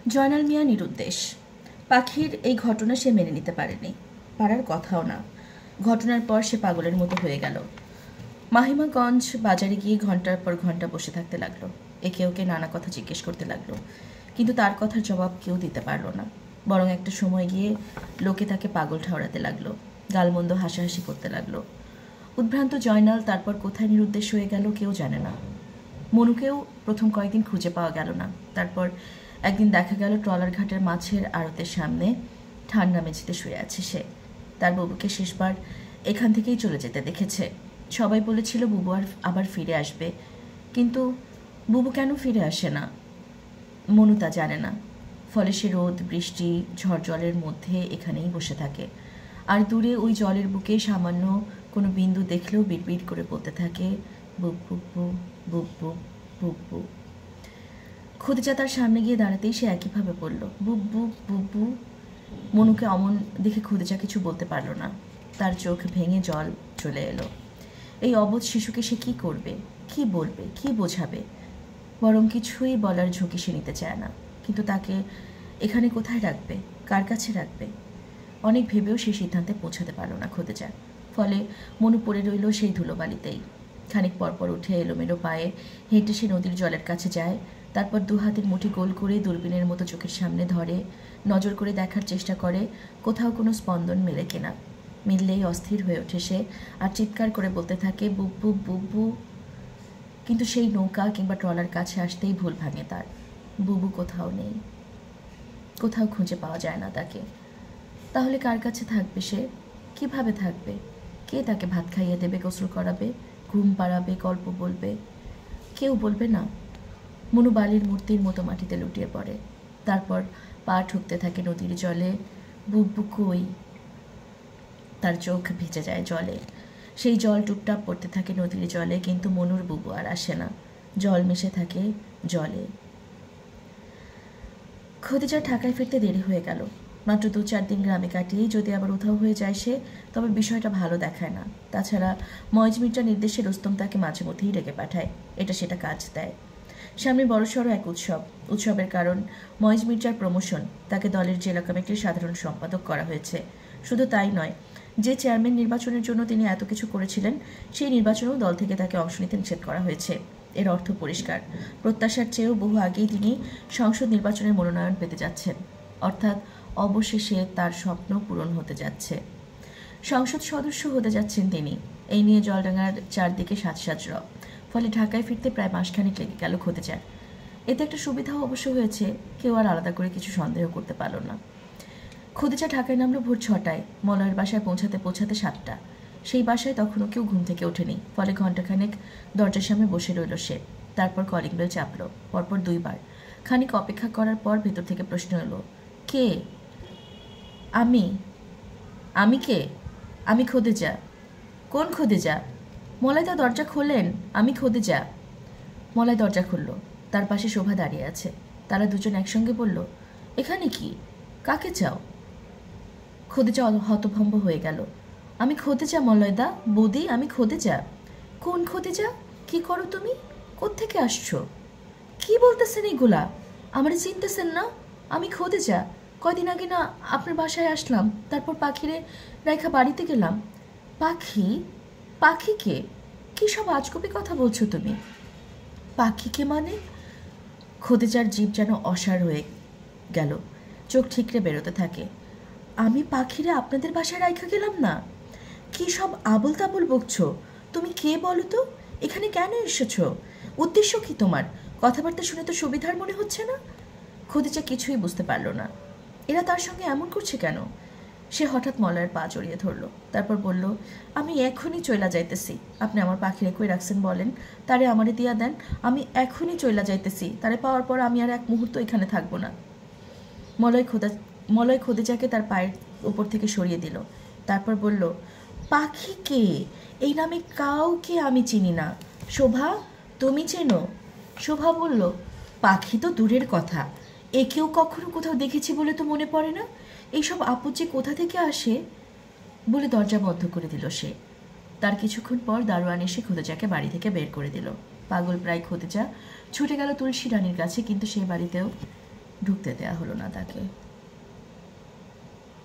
জয়নাল মিয়া নিরুদ্দেশ। পাখির এই ঘটনা সে মেনে নিতে পারেনি, পারার কথাও না। ঘটনার পর সে পাগলের মতো হয়ে গেল। মাহিমাগঞ্জ বাজারে গিয়ে ঘন্টার পর ঘন্টা বসে থাকতে লাগলো। একে ওকে নানা কথা জিজ্ঞেস করতে লাগলো, কিন্তু তার কথার জবাব কেউ দিতে পারল না। বরং একটা সময় গিয়ে লোকে তাকে পাগল ঠাওরাতে লাগলো, গালমন্দ হাসাহাসি করতে লাগলো। উদ্ভ্রান্ত জয়নাল তারপর কোথায় নিরুদ্দেশ হয়ে গেল কেউ জানে না। মনুকেও প্রথম কয়েকদিন খুঁজে পাওয়া গেল না। তারপর একদিন দেখা গেল ট্রলার ঘাটের মাছের আড়তের সামনে ঠান্ডা মেঝেতে শুয়ে আছে সে। তার বুবুকে শেষবার এখান থেকেই চলে যেতে দেখেছে। সবাই বলেছিল বুবু আবার ফিরে আসবে, কিন্তু বুবু কেন ফিরে আসে না মনু তা জানে না। ফলে সে রোদ বৃষ্টি ঝড় জলের মধ্যে এখানেই বসে থাকে, আর দূরে ওই জলের বুকে সামান্য কোনো বিন্দু দেখলেও বিড়বিড় করে বলতে থাকে বুব বুব্বু বুব্বু বুব্বু। খদিজা তার সামনে গিয়ে দাঁড়াতেই সে একইভাবে বলল বুব্বু বুব্বু। মনুকে অমন দেখে খদিজা কিছু বলতে পারল না। তার চোখ ভেঙে জল চলে এলো। এই অবোধ শিশুকে সে কি করবে, কি বলবে, কি বোঝাবে? বরং কিছুই বলার ঝুঁকি সে নিতে চায় না। কিন্তু তাকে এখানে কোথায় রাখবে, কার কাছে রাখবে? অনেক ভেবেও সেই সিদ্ধান্তে পৌঁছাতে পারল না খদিজা। ফলে মনু পড়ে রইল সেই ধুলোবালিতেই। খানিক পরপর উঠে এলোমেলো পায়ে হেঁটে সে নদীর জলের কাছে যায়। তারপর দু হাতের মুঠি গোল করে দূরবীনের মতো চোখের সামনে ধরে নজর করে দেখার চেষ্টা করে কোথাও কোনো স্পন্দন মেলে কিনা। মিললেই অস্থির হয়ে ওঠে সে, আর চিৎকার করে বলতে থাকে বুব্বু বুব্বু। কিন্তু সেই নৌকা কিংবা ট্রলার কাছে আসতেই ভুল ভাঙে তার। বুবু কোথাও নেই, কোথাও খুঁজে পাওয়া যায় না তাকে। তাহলে কার কাছে থাকবে সে? কিভাবে থাকবে? কে তাকে ভাত খাইয়ে দেবে, গোসল করাবে, ঘুম পাড়াবে, গল্প বলবে? কেউ বলবে না। মনু বালির মূর্তির মতো মাটিতে লুটিয়ে পড়ে। তারপর পা ঠুকতে থাকে নদীর জলে। বুব্বু কই? তার চোখ ভিজে যায় জলে। সেই জল টুপটাপ পড়তে থাকে নদীর জলে, কিন্তু মনুর বুবু আর আসে না। জল মিশে থাকে জলে। খদিজার ঢাকায় ফিরতে দেরি হয়ে গেল। মাত্র 2-4 দিন গ্রামে কাটিয়েই যদি আবার উধাও হয়ে যায় সে, তবে বিষয়টা ভালো দেখায় না। তাছাড়া ময়েজ মির্জার নির্দেশে রুস্তম তাকে মাঝে মধ্যেই ডেকে পাঠায়, এটা সেটা কাজ দেয়। সামনে বড়সড় এক উৎসবের কারণ ময়েজ মির্জার প্রমোশন। তাকে দলের জেলা কমিটির সাধারণ সম্পাদক করা হয়েছে। শুধু তাই নয়, যে চেয়ারম্যান নির্বাচনের জন্য তিনি এত কিছু করেছিলেন, সেই নির্বাচনেও দল থেকে তাকে অংশ নিতে নিষেধ করা হয়েছে। এর অর্থ পরিষ্কার, প্রত্যাশার চেয়েও বহু আগেই তিনি সংসদ নির্বাচনের মনোনয়ন পেতে যাচ্ছেন। অর্থাৎ অবশেষে তার স্বপ্ন পূরণ হতে যাচ্ছে। সংসদ সদস্য হতে যাচ্ছেন তিনি। এই নিয়ে জলডাঙ্গার চারদিকে সাজ রব। ফলে ঢাকায় ফিরতে প্রায় মাসখানেক লেগে গেল খদিজার। এতে একটা সুবিধাও অবশ্য হয়েছে, কেউ আর আলাদা করে কিছু সন্দেহ করতে পারল না। খদিজা ঢাকায় নামলো ভোর 6টায়, মলয়ের বাসায় পৌঁছাতে 7টা। সেই বাসায় তখনও কেউ ঘুম থেকে ওঠেনি। ফলে ঘণ্টাখানেক দরজার সামনে বসে রইল সে। তারপর কলিং বেল চাপল, পরপর 2বার। খানিক অপেক্ষা করার পর ভেতর থেকে প্রশ্ন এলো, কে? আমি। আমি কে? আমি খদিজা। কোন খদিজা? মলয় তো দরজা খোলেন। আমি খদিজা। মলয় দরজা খুলল। তার পাশে শোভা দাঁড়িয়ে আছে। তারা দুজন একসঙ্গে বলল, এখানে কি? কাকে চাও? খদিজা হতভম্ব হয়ে গেল। আমি খদিজা মলয়দা, বৌদি, আমি খদিজা। কোন খদিজা? কি করো তুমি? কোত্থেকে আসছো? কি বলতেছেন এগুলা? আমারে চিনতেছেন না? আমি খদিজা। কয়দিন আগে না আপনার বাসায় আসলাম, তারপর পাখিরে রাইখা বাড়িতে গেলাম। পাখি? পাখিকে? কি সব আজগুবি কথা বলছো তুমি? পাখিকে মানে? খদিজার জিভ যেন অসাড় হয়ে গেল, চোখ ঠিকরে বেরোতে থাকে। আমি পাখিরে আপনাদের বাসায় রাইখা গেলাম না? কি সব আবল তাবল বকছো? তুমি কে বলো তো? এখানে কেন এসেছো? উদ্দেশ্য কি তোমার? কথাবার্তা শুনে তো সুবিধার মনে হচ্ছে না। খদিজা কিছুই বুঝতে পারল না। এরা তার সঙ্গে এমন করছে কেন? সে হঠাৎ মলয়ের পা জড়িয়ে ধরল। তারপর বলল, আমি এখনই চইলা যাইতেছি। আপনি আমার পাখিরে কই রাখছেন বলেন, তারে আমারে দিয়া দেন। আমি এখনই চইলা যাইতেছি। তারে পাওয়ার পর আমি আর এক মুহূর্ত এখানে থাকবো না। মলয় খদিজাকে তার পায়ের উপর থেকে সরিয়ে দিল। তারপর বলল, পাখি কে? এই নামে কাউকে আমি চিনি না। শোভা, তুমি চেনো? শোভা বলল, পাখি তো দূরের কথা, একেও কখনো কোথাও দেখেছি বলে তো মনে পড়ে না। এইসব আপদ যে কোথা থেকে আসে? বলে দরজা বন্ধ করে দিল সে। তার কিছুক্ষণ পর দারোয়ান এসে খদিজাকে বাড়ি থেকে বের করে দিল। পাগল প্রায় খদিজা ছুটে গেল তুলসী রানীর কাছে, কিন্তু সেই বাড়িতেও ঢুকতে দেওয়া হলো না তাকে।